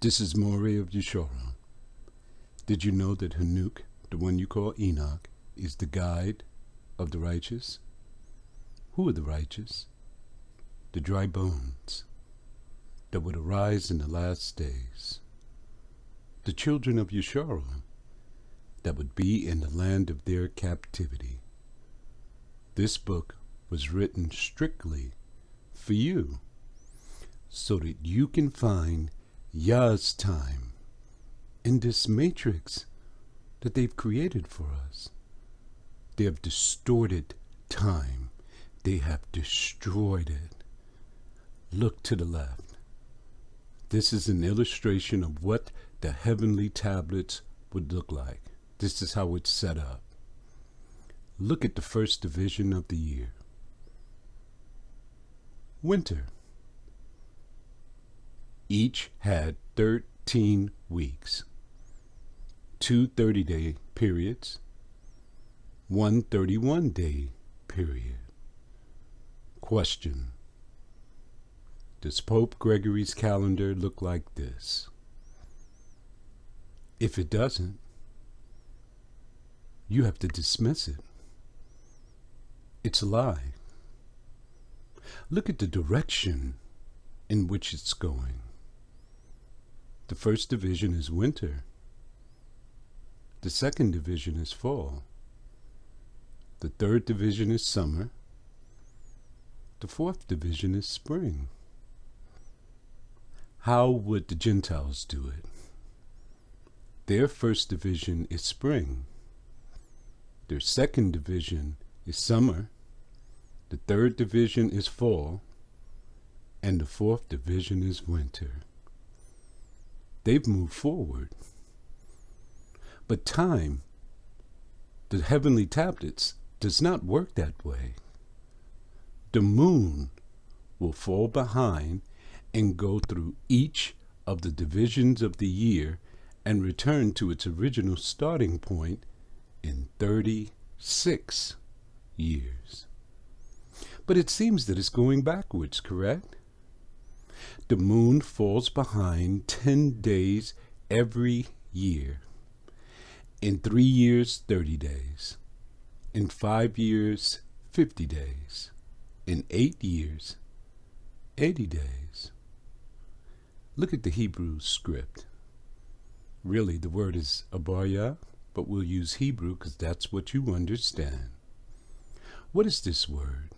This is Maury of Yasharal. Did you know that Henuk, the one you call Enoch, is the guide of the righteous? Who are the righteous? The dry bones that would arise in the last days. The children of Yasharal that would be in the land of their captivity. This book was written strictly for you, so that you can find Yah's time in this matrix that they've created for us. They have distorted time. They have destroyed it. Look to the left. This is an illustration of what the heavenly tablets would look like. This is how it's set up. Look at the first division of the year. Winter. Each had 13 weeks, 2 30-day periods, 1 31-day period. Question: does Pope Gregory's calendar look like this? If it doesn't, you have to dismiss it. It's a lie. Look at the direction in which it's going. The first division is winter. The second division is fall. The third division is summer. The fourth division is spring. How would the Gentiles do it? Their first division is spring. Their second division is summer. The third division is fall. And the fourth division is winter. They've moved forward. But time, the heavenly tablets, does not work that way. The moon will fall behind and go through each of the divisions of the year and return to its original starting point in 36 years. But it seems that it's going backwards, correct? The moon falls behind 10 days every year. In 3 years, 30 days. In 5 years, 50 days. In 8 years, 80 days. Look at the Hebrew script. Really, the word is abarya, but we'll use Hebrew because that's what you understand. What is this word?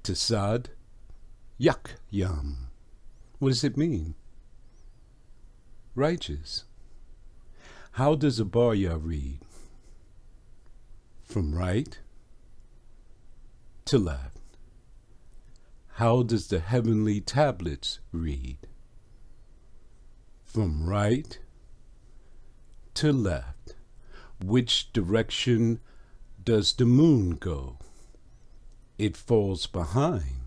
Tesad Yak Yam. What does it mean? Righteous. How does a barya read? From right to left. How does the heavenly tablets read? From right to left. Which direction does the moon go? It falls behind.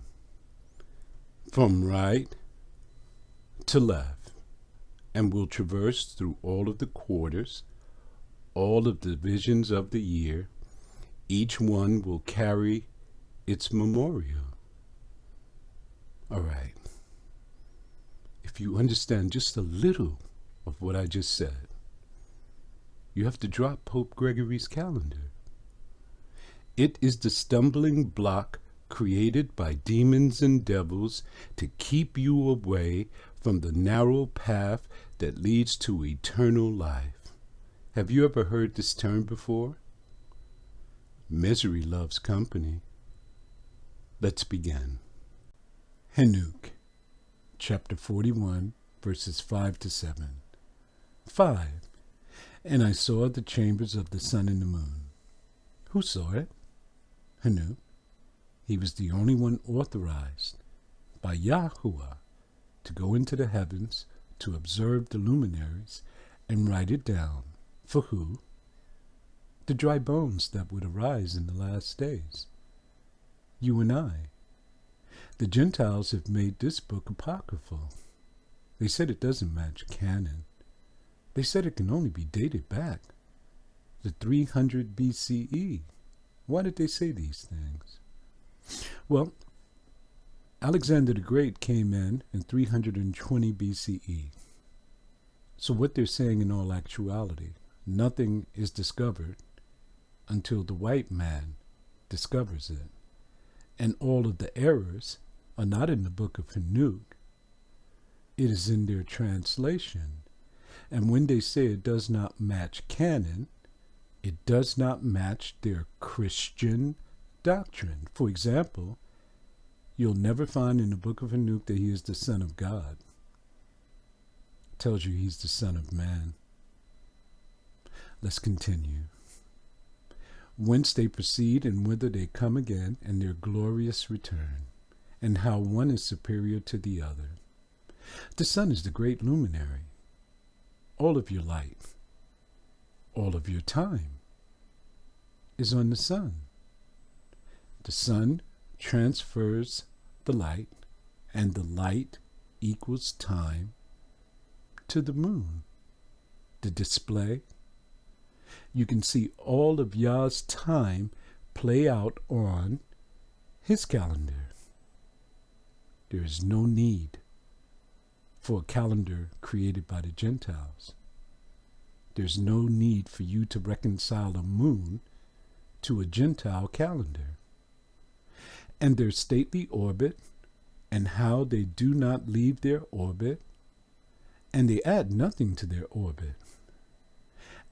From right to left, and will traverse through all of the quarters, all of the divisions of the year. Each one will carry its memorial. All right. If you understand just a little of what I just said, you have to drop Pope Gregory's calendar. It is the stumbling block created by demons and devils to keep you away from the narrow path that leads to eternal life. Have you ever heard this term before? Misery loves company. Let's begin. Henuk, chapter 41, verses 5 to 7. 5. And I saw the chambers of the sun and the moon. Who saw it? Henuk. He was the only one authorized by Yahuwah to go into the heavens to observe the luminaries and write it down. For who? The dry bones that would arise in the last days. You and I. The Gentiles have made this book apocryphal. They said it doesn't match canon. They said it can only be dated back to 300 BCE. Why did they say these things? Well, Alexander the Great came in 320 BCE. So what they're saying in all actuality, nothing is discovered until the white man discovers it. And all of the errors are not in the book of Henuk. It is in their translation. And when they say it does not match canon, it does not match their Christian doctrine. For example, you'll never find in the book of Henuk that he is the Son of God. It tells you he's the Son of Man. Let's continue. Whence they proceed and whither they come again, and their glorious return, and how one is superior to the other. The sun is the great luminary. All of your light, all of your time is on the sun. The sun transfers the light, and the light equals time to the moon. The display, you can see all of Yah's time play out on his calendar. There is no need for a calendar created by the Gentiles. There's no need for you to reconcile a moon to a Gentile calendar. And their stately orbit, and how they do not leave their orbit, and they add nothing to their orbit,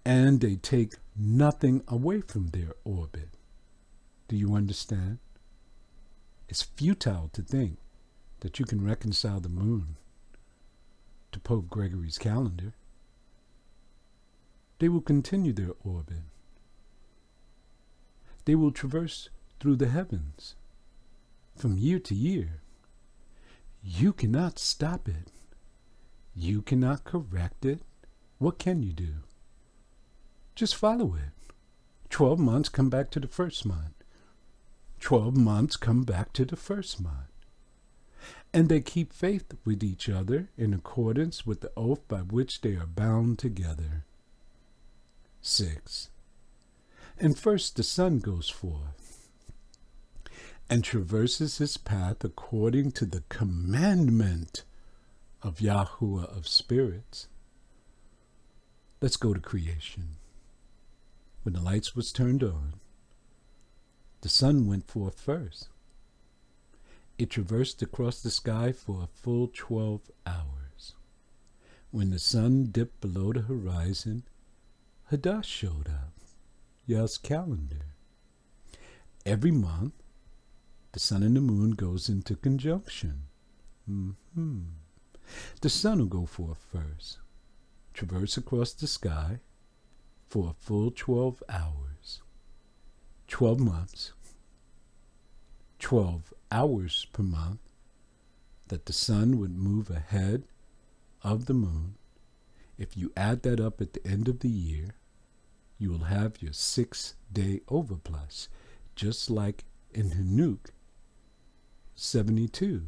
and they take nothing away from their orbit. Do you understand? It's futile to think that you can reconcile the moon to Pope Gregory's calendar. They will continue their orbit. They will traverse through the heavens from year to year. You cannot stop it. You cannot correct it. What can you do? Just follow it. 12 months, come back to the first month. 12 months, come back to the first month. And they keep faith with each other in accordance with the oath by which they are bound together. 6. And first the sun goes forth, and traverses his path according to the commandment of Yahuwah of spirits. Let's go to creation. When the lights was turned on, the sun went forth first. It traversed across the sky for a full 12 hours. When the sun dipped below the horizon, Hadash showed up, Yah's calendar. Every month, the sun and the moon goes into conjunction. The sun will go forth first, traverse across the sky for a full 12 hours, 12 months, 12 hours per month, that the sun would move ahead of the moon. If you add that up at the end of the year, you will have your 6-day overplus, just like in Henuk 72.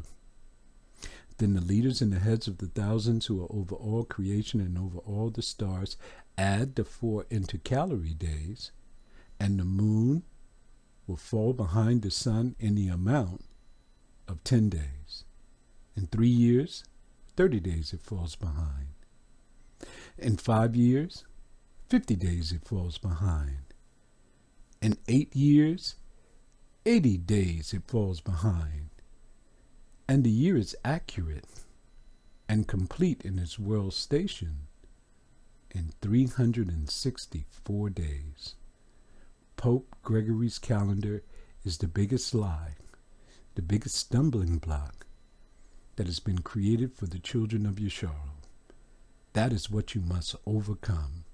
Then the leaders and the heads of the thousands who are over all creation and over all the stars add the 4 intercalary days, and the moon will fall behind the sun in the amount of 10 days. In 3 years, 30 days it falls behind. In 5 years, 50 days it falls behind. In 8 years, 80 days it falls behind. And the year is accurate and complete in its world station in 364 days. Pope Gregory's calendar is the biggest lie, the biggest stumbling block that has been created for the children of Yasharal. That is what you must overcome.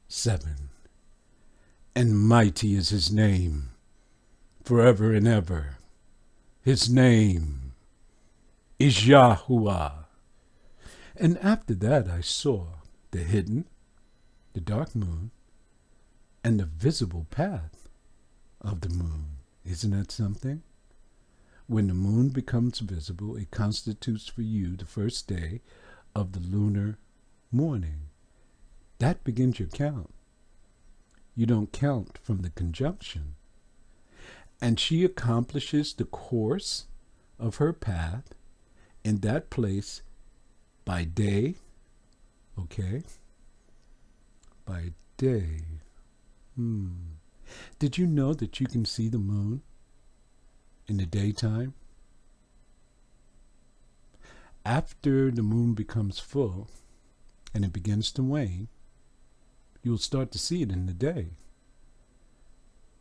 7. And mighty is his name, forever and ever. His name is Yahuwah. And after that I saw the hidden, the dark moon, and the visible path of the moon. Isn't that something? When the moon becomes visible, it constitutes for you the first day of the lunar morning. That begins your count. You don't count from the conjunction. And she accomplishes the course of her path in that place by day Okay? By day. Did you know that you can see the moon in the daytime? After the moon becomes full and it begins to wane, you'll start to see it in the day.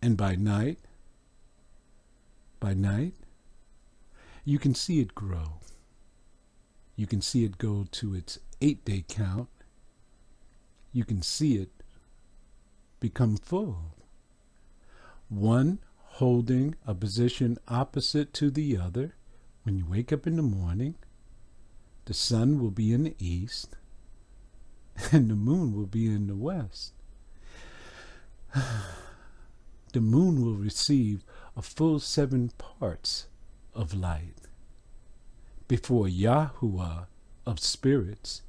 And by night, you can see it grow. You can see it go to its 8-day count. You can see it become full. One holding a position opposite to the other. When you wake up in the morning, the sun will be in the east and the moon will be in the west. The moon will receive a full 7 parts of light. Before Yahuwah of spirits,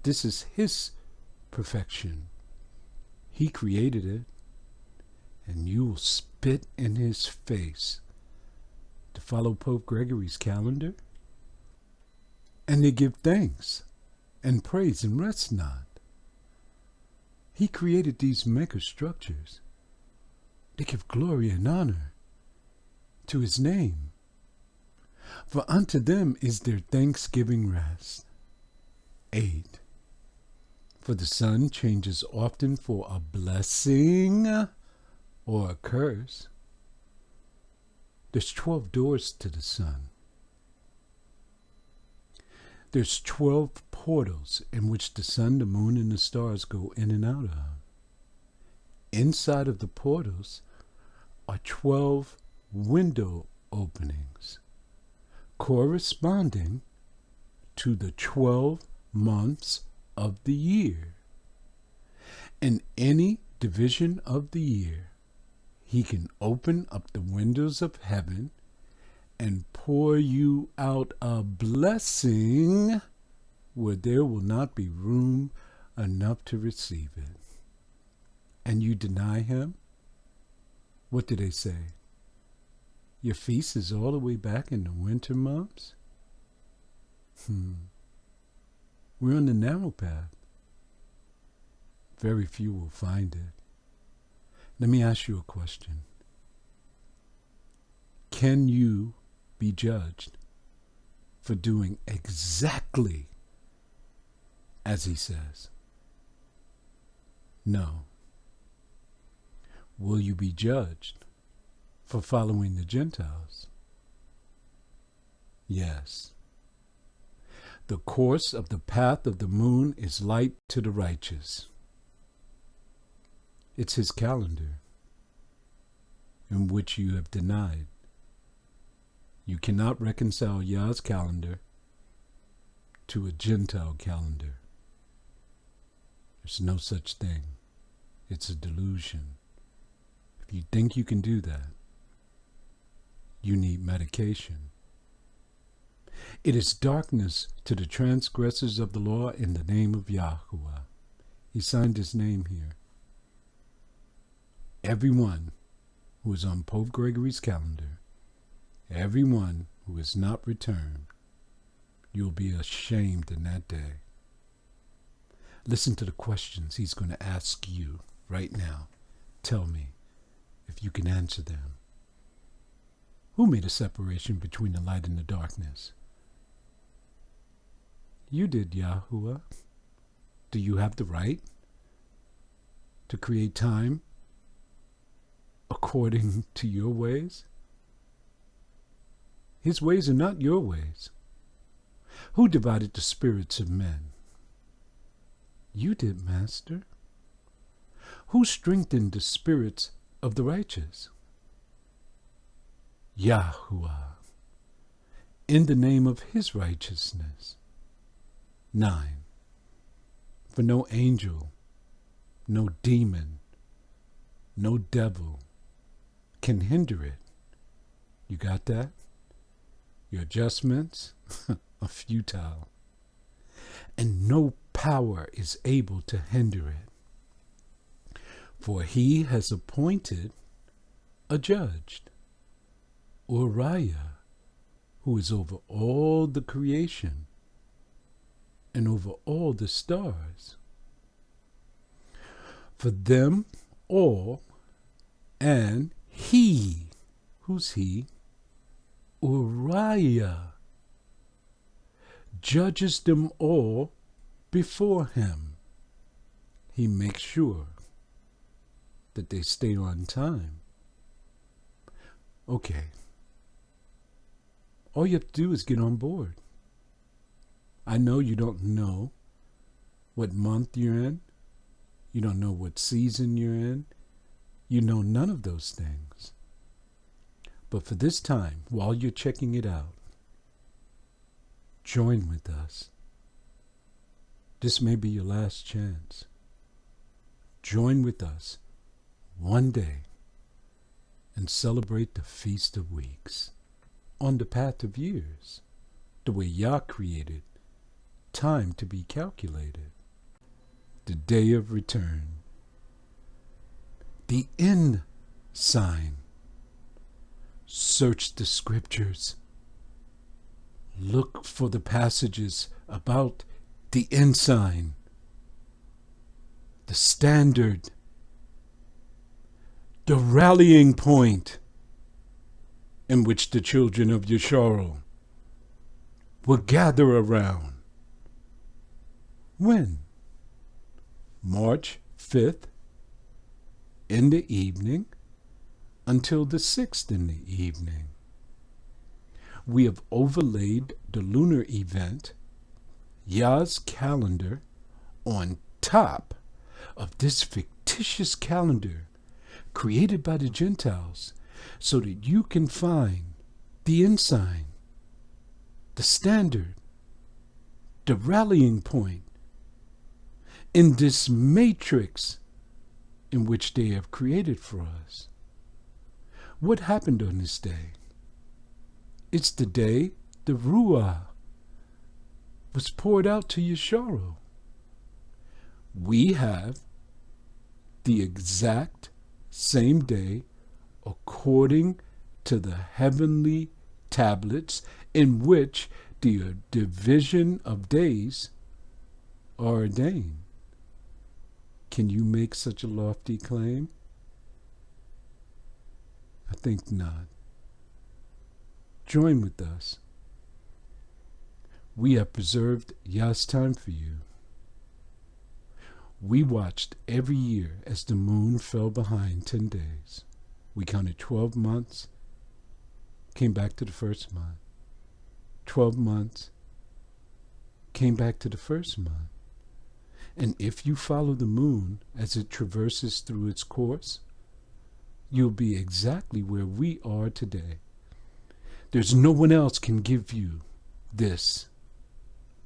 this is his perfection. He created it, and you will spit in his face to follow Pope Gregory's calendar, and they give thanks and praise and rest not. He created these mega structures. They give glory and honor to his name. For unto them is their thanksgiving rest. 8. For the sun changes often for a blessing or a curse. There's 12 doors to the sun. There's 12 portals in which the sun, the moon, and the stars go in and out of. Inside of the portals are 12 window openings corresponding to the 12 months of the year. In any division of the year, he can open up the windows of heaven and pour you out a blessing where there will not be room enough to receive it. And you deny him? What do they say? Your feast is all the way back in the winter months? We're on the narrow path. Very few will find it. Let me ask you a question. Can you be judged for doing exactly as he says? No. Will you be judged for following the Gentiles? Yes. The course of the path of the moon is light to the righteous. It's his calendar, in which you have denied. You cannot reconcile Yah's calendar to a Gentile calendar. There's no such thing. It's a delusion. If you think you can do that, you need medication. It is darkness to the transgressors of the law in the name of Yahuwah. He signed his name here. Everyone who is on Pope Gregory's calendar, everyone who is not returned, you'll be ashamed in that day. Listen to the questions he's going to ask you right now. Tell me if you can answer them. Who made a separation between the light and the darkness? You did, Yahuwah. Do you have the right to create time according to your ways? His ways are not your ways. Who divided the spirits of men? You did, Master. Who strengthened the spirits of the righteous? Yahuwah, in the name of his righteousness. 9. For no angel, no demon, no devil can hinder it. You got that? Your adjustments are futile. And no power is able to hinder it. For he has appointed a judge, Uriah, who is over all the creation. and over all the stars. For them all, and he, who's he? Uriah, judges them all before him. He makes sure that they stay on time. Okay. All you have to do is get on board. I know you don't know what month you're in. You don't know what season you're in. You know none of those things. But for this time, while you're checking it out, join with us. This may be your last chance. Join with us one day and celebrate the Feast of Weeks on the path of years, the way Yah created time to be calculated. The day of return. The end sign. Search the scriptures. Look for the passages about the end sign, the standard, the rallying point in which the children of Yasharal will gather around. When? March 5th in the evening until the 6th in the evening. We have overlaid the lunar event, Yah's calendar, on top of this fictitious calendar created by the Gentiles so that you can find the ensign, the standard, the rallying point in this matrix in which they have created for us. What happened on this day? It's the day the Ruah was poured out to Yasharal. We have the exact same day according to the heavenly tablets in which the division of days are ordained. Can you make such a lofty claim? I think not. Join with us. We have preserved Yah's time for you. We watched every year as the moon fell behind 10 days. We counted 12 months, came back to the first month. 12 months, came back to the first month. And if you follow the moon as it traverses through its course, you'll be exactly where we are today. There's no one else can give you this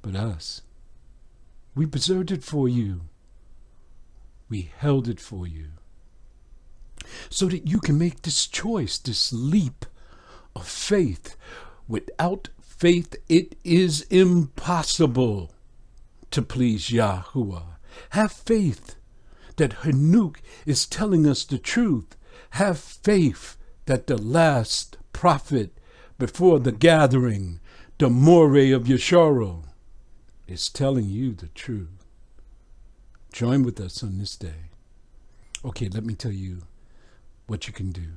but us. We preserved it for you. We held it for you so that you can make this choice, this leap of faith. Without faith, it is impossible to please Yahuwah. Have faith that Henuk is telling us the truth. Have faith that the last prophet before the gathering, the Moreh of Yasharal, is telling you the truth. Join with us on this day. Okay, let me tell you what you can do.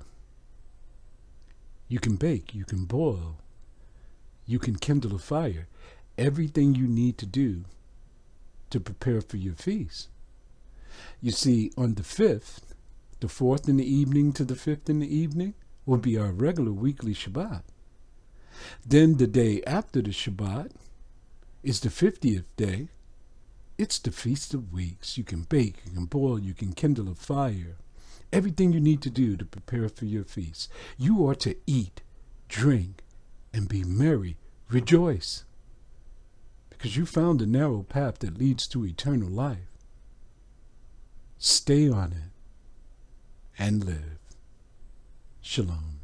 You can bake, you can boil, you can kindle a fire. Everything you need to do to prepare for your feast. You see, on the 5th, the 4th in the evening to the 5th in the evening, will be our regular weekly Shabbat. Then the day after the Shabbat is the 50th day. It's the Feast of Weeks. You can bake, you can boil, you can kindle a fire. Everything you need to do to prepare for your feast. You are to eat, drink, and be merry. Rejoice. Because you found the narrow path that leads to eternal life. Stay on it and live. Shalom.